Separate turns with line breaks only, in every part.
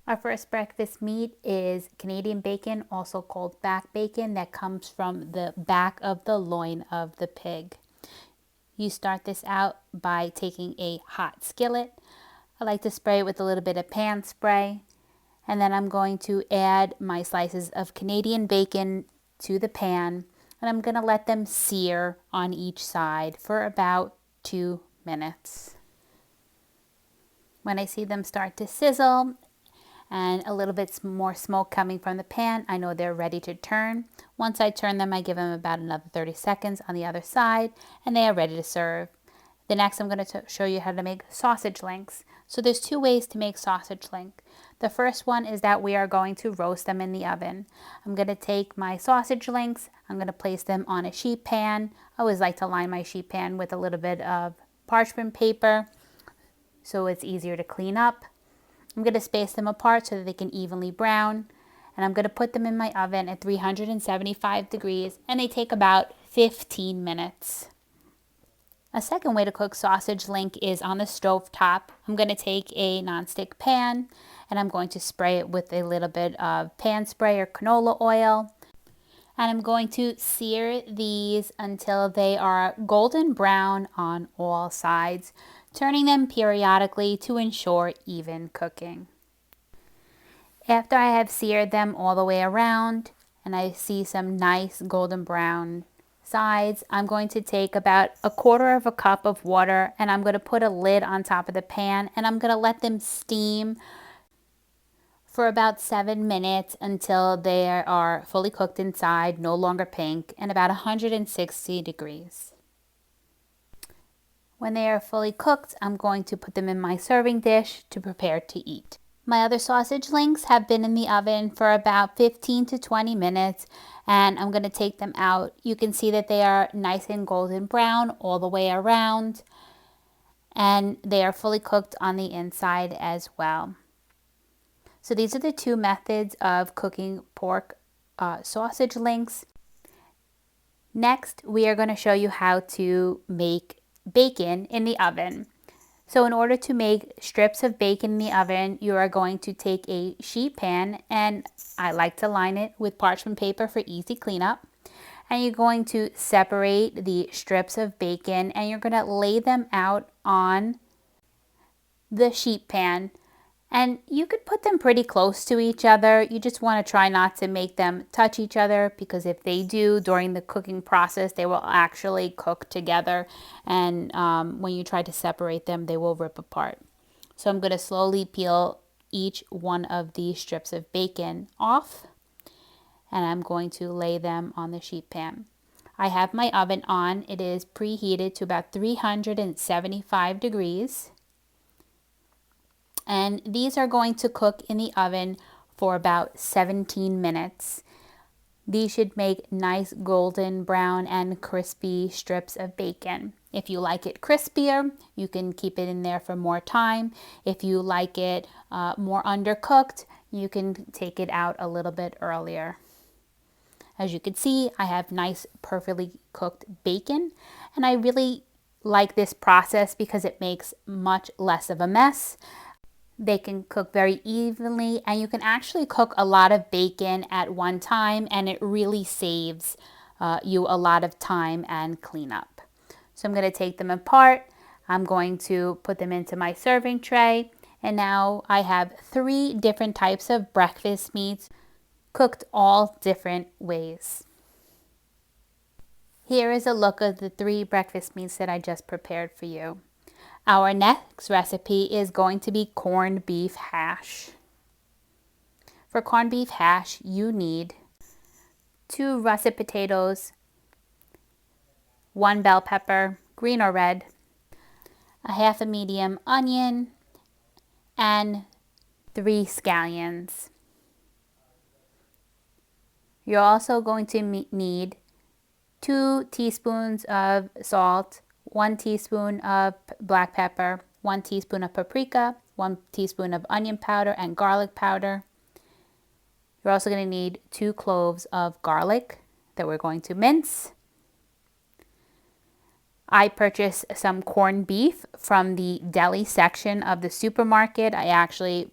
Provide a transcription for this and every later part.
Our first breakfast meat is Canadian bacon, also called back bacon, that comes from the back of the loin of the pig. You start this out by taking a hot skillet. I like to spray it with a little bit of pan spray. And then I'm going to add my slices of Canadian bacon to the pan. And I'm going to let them sear on each side for about 2 minutes. When I see them start to sizzle and a little bit more smoke coming from the pan, I know they're ready to turn. Once I turn them, I give them about another 30 seconds on the other side, and they are ready to serve. The next, I'm going to show you how to make sausage links. So there's 2 ways to make sausage link. The first one is that we are going to roast them in the oven. I'm going to take my sausage links, I'm going to place them on a sheet pan. I always like to line my sheet pan with a little bit of parchment paper so it's easier to clean up. I'm going to space them apart so that they can evenly brown. And I'm going to put them in my oven at 375 degrees, and they take about 15 minutes. A second way to cook sausage link is on the stove top. I'm going to take a nonstick pan and I'm going to spray it with a little bit of pan spray or canola oil. And I'm going to sear these until they are golden brown on all sides, turning them periodically to ensure even cooking. After I have seared them all the way around and I see some nice golden brown sides, I'm going to take about 1/4 cup of water and I'm going to put a lid on top of the pan and I'm going to let them steam for about 7 minutes until they are fully cooked inside, no longer pink, and about 160 degrees. When they are fully cooked, I'm going to put them in my serving dish to prepare to eat. My other sausage links have been in the oven for about 15 to 20 minutes and I'm going to take them out. You can see that they are nice and golden brown all the way around and they are fully cooked on the inside as well. So these are the 2 methods of cooking pork sausage links. Next, we are going to show you how to make bacon in the oven. So in order to make strips of bacon in the oven, you are going to take a sheet pan, and I like to line it with parchment paper for easy cleanup. And you're going to separate the strips of bacon and you're going to lay them out on the sheet pan. And you could put them pretty close to each other. You just want to try not to make them touch each other, because if they do during the cooking process, they will actually cook together. And when you try to separate them, they will rip apart. So I'm going to slowly peel each one of these strips of bacon off. And I'm going to lay them on the sheet pan. I have my oven on. It is preheated to about 375 degrees. And these are going to cook in the oven for about 17 minutes. These should make nice golden brown and crispy strips of bacon. If you like it crispier, you can keep it in there for more time. If you like it more undercooked, you can take it out a little bit earlier. As you can see, I have nice, perfectly cooked bacon, and I really like this process because it makes much less of a mess. They can cook very evenly, and you can actually cook a lot of bacon at one time, and it really saves you a lot of time and cleanup. So I'm going to take them apart. I'm going to put them into my serving tray, and now I have 3 different types of breakfast meats cooked all different ways. Here is a look of the 3 breakfast meats that I just prepared for you. Our next recipe is going to be corned beef hash. For corned beef hash, you need 2 russet potatoes, 1 bell pepper, green or red, a half a medium onion, and 3 scallions. You're also going to need 2 teaspoons of salt, 1 teaspoon of black pepper, 1 teaspoon of paprika, 1 teaspoon of onion powder and garlic powder. You're also going to need 2 cloves of garlic that we're going to mince. I purchased some corned beef from the deli section of the supermarket. I actually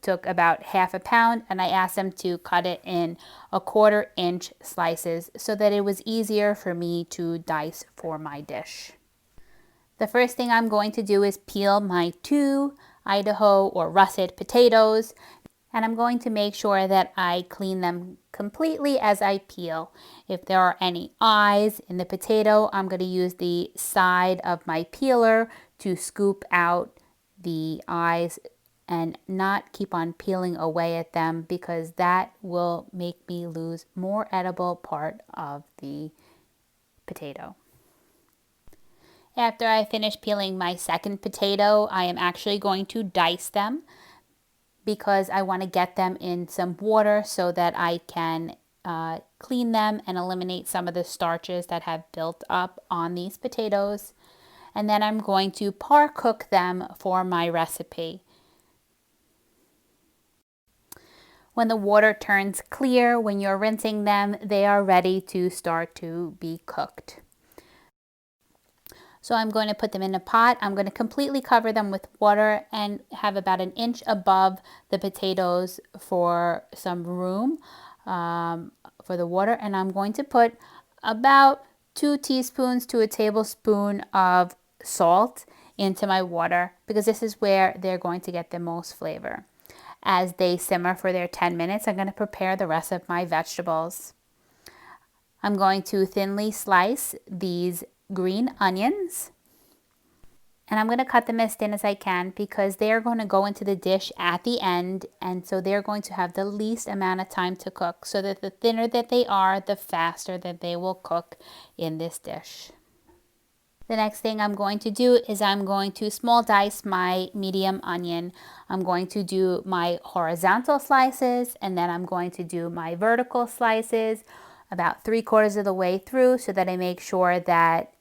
took about half a pound, and I asked them to cut it in 1/4 inch slices so that it was easier for me to dice for my dish. The first thing I'm going to do is peel my 2 Idaho or russet potatoes, and I'm going to make sure that I clean them completely as I peel. If there are any eyes in the potato, I'm going to use the side of my peeler to scoop out the eyes and not keep on peeling away at them, because that will make me lose more edible part of the potato. After I finish peeling my second potato, I am actually going to dice them, because I want to get them in some water so that I can clean them and eliminate some of the starches that have built up on these potatoes. And then I'm going to par cook them for my recipe. When the water turns clear, when you're rinsing them, they are ready to start to be cooked. So I'm going to put them in a pot. I'm going to completely cover them with water and have about 1 inch above the potatoes for some room for the water. And I'm going to put about 2 teaspoons to a tablespoon of salt into my water, because this is where they're going to get the most flavor. As they simmer for their 10 minutes, I'm going to prepare the rest of my vegetables. I'm going to thinly slice these green onions, and I'm going to cut them as thin as I can, because they are going to go into the dish at the end, and so they're going to have the least amount of time to cook, so that the thinner that they are, the faster that they will cook in this dish. The next thing I'm going to do is I'm going to small dice my medium onion. I'm going to do my horizontal slices, and then I'm going to do my vertical slices about 3/4 of the way through, so that I make sure that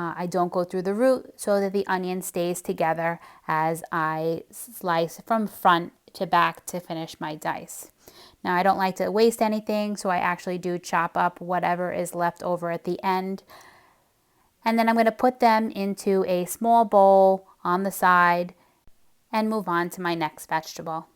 I don't go through the root, so that the onion stays together as I slice from front to back to finish my dice. Now, I don't like to waste anything, so I actually do chop up whatever is left over at the end. And then I'm going to put them into a small bowl on the side and move on to my next vegetable.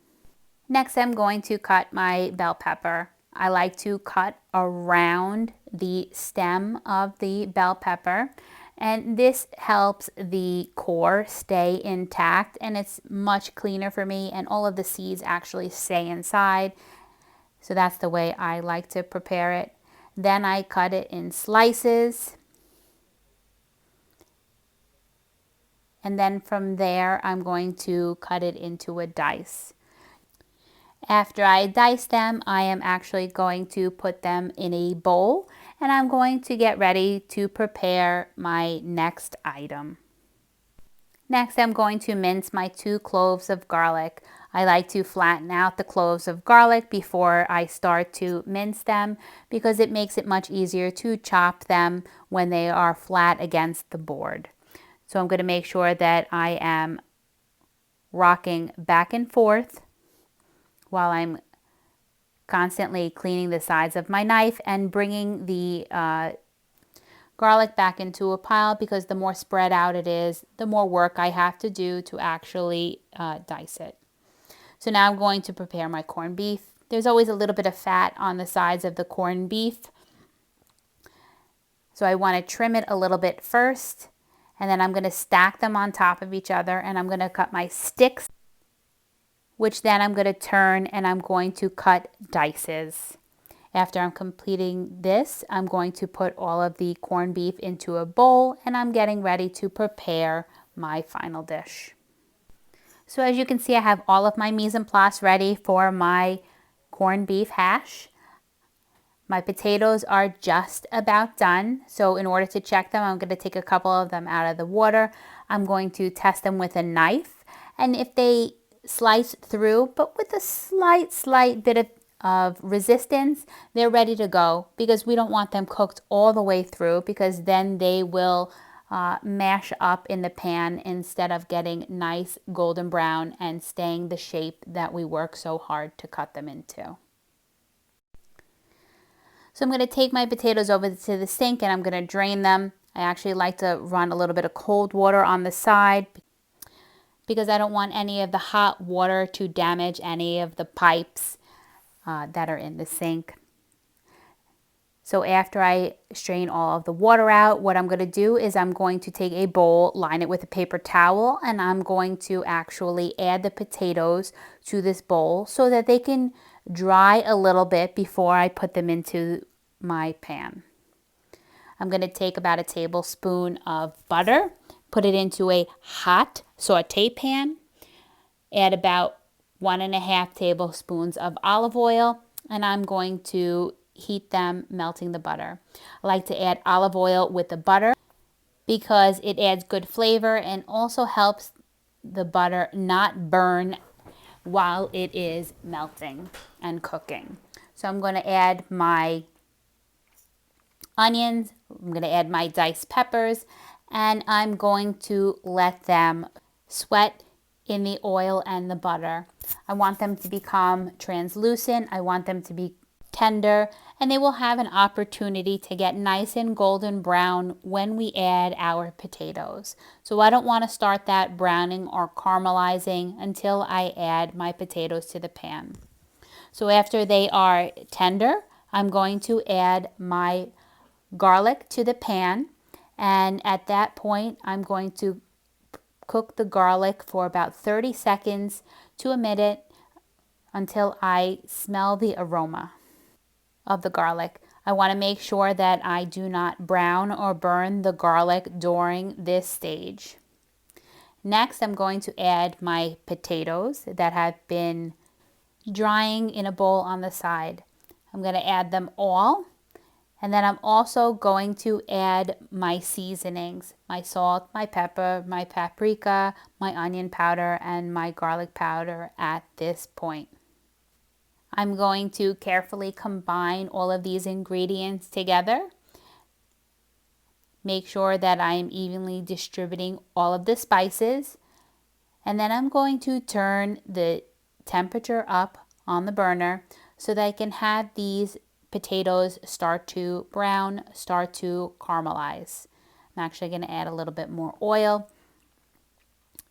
Next, I'm going to cut my bell pepper. I like to cut around the stem of the bell pepper, and this helps the core stay intact, and it's much cleaner for me, and all of the seeds actually stay inside. So that's the way I like to prepare it. Then I cut it in slices, and then from there I'm going to cut it into a dice. After I dice them, I am actually going to put them in a bowl, and I'm going to get ready to prepare my next item. Next, I'm going to mince my 2 cloves of garlic. I like to flatten out the cloves of garlic before I start to mince them, because it makes it much easier to chop them when they are flat against the board. So I'm going to make sure that I am rocking back and forth while I'm constantly cleaning the sides of my knife and bringing the garlic back into a pile, because the more spread out it is, the more work I have to do to actually dice it. So now I'm going to prepare my corned beef. There's always a little bit of fat on the sides of the corned beef, so I want to trim it a little bit first, and then I'm going to stack them on top of each other, and I'm going to cut my sticks, which then I'm going to turn and I'm going to cut dices. After I'm completing this, I'm going to put all of the corned beef into a bowl, and I'm getting ready to prepare my final dish. So as you can see, I have all of my mise en place ready for my corned beef hash. My potatoes are just about done, so in order to check them, I'm going to take a couple of them out of the water. I'm going to test them with a knife, and if they slice through, but with a slight bit of resistance, they're ready to go, because we don't want them cooked all the way through, because then they will mash up in the pan instead of getting nice golden brown and staying the shape that we work so hard to cut them into. So I'm going to take my potatoes over to the sink and I'm going to drain them. I actually like to run a little bit of cold water on the side, because I don't want any of the hot water to damage any of the pipes that are in the sink. So after I strain all of the water out, what I'm going to do is I'm going to take a bowl, line it with a paper towel, and I'm going to actually add the potatoes to this bowl so that they can dry a little bit before I put them into my pan. I'm going to take about a tablespoon of butter, put it into a hot saute pan, add about 1.5 tablespoons of olive oil, and I'm going to heat them, melting the butter. I like to add olive oil with the butter because it adds good flavor and also helps the butter not burn while it is melting and cooking. So I'm going to add my onions, I'm going to add my diced peppers, and I'm going to let them sweat in the oil and the butter. I want them to become translucent. I want them to be tender, and they will have an opportunity to get nice and golden brown when we add our potatoes. So I don't want to start that browning or caramelizing until I add my potatoes to the pan. So after they are tender, I'm going to add my garlic to the pan, and at that point I'm going to cook the garlic for about 30 seconds to a minute until I smell the aroma of the garlic. I want to make sure that I do not brown or burn the garlic during this stage. Next, I'm going to add my potatoes that have been drying in a bowl on the side. I'm going to add them all, and then I'm also going to add my seasonings, my salt, my pepper, my paprika, my onion powder, and my garlic powder at this point. I'm going to carefully combine all of these ingredients together. Make sure that I am evenly distributing all of the spices. And then I'm going to turn the temperature up on the burner so that I can have these potatoes start to brown, start to caramelize. I'm actually going to add a little bit more oil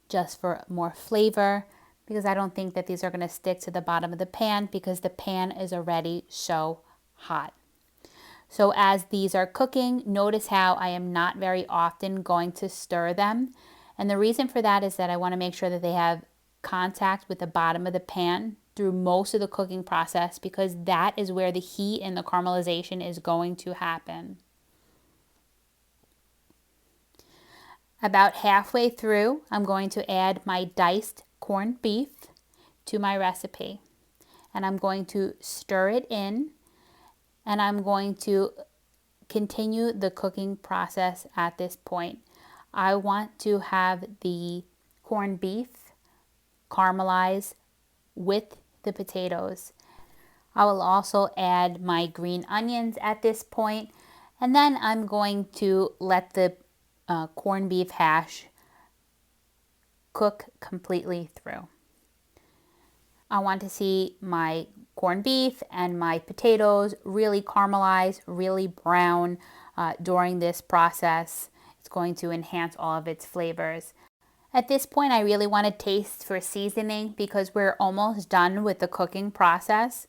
just for more flavor, because I don't think that these are going to stick to the bottom of the pan because the pan is already so hot. So as these are cooking, notice how I am not very often going to stir them. And the reason for that is that I want to make sure that they have contact with the bottom of the pan through most of the cooking process, because that is where the heat and the caramelization is going to happen. About halfway through, I'm going to add my diced corned beef to my recipe, and I'm going to stir it in, and I'm going to continue the cooking process at this point. I want to have the corned beef caramelize with the potatoes. I will also add my green onions at this point, and then I'm going to let the corned beef hash cook completely through. I want to see my corned beef and my potatoes really caramelize, really brown during this process. It's going to enhance all of its flavors. At this point, I really want to taste for seasoning because we're almost done with the cooking process.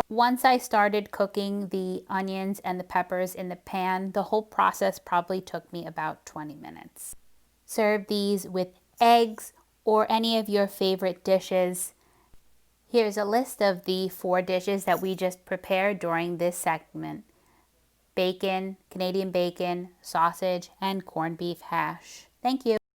Once I started cooking the onions and the peppers in the pan, the whole process probably took me about 20 minutes. Serve these with eggs or any of your favorite dishes. Here's a list of the 4 dishes that we just prepared during this segment: bacon, Canadian bacon, sausage, and corned beef hash. Thank you.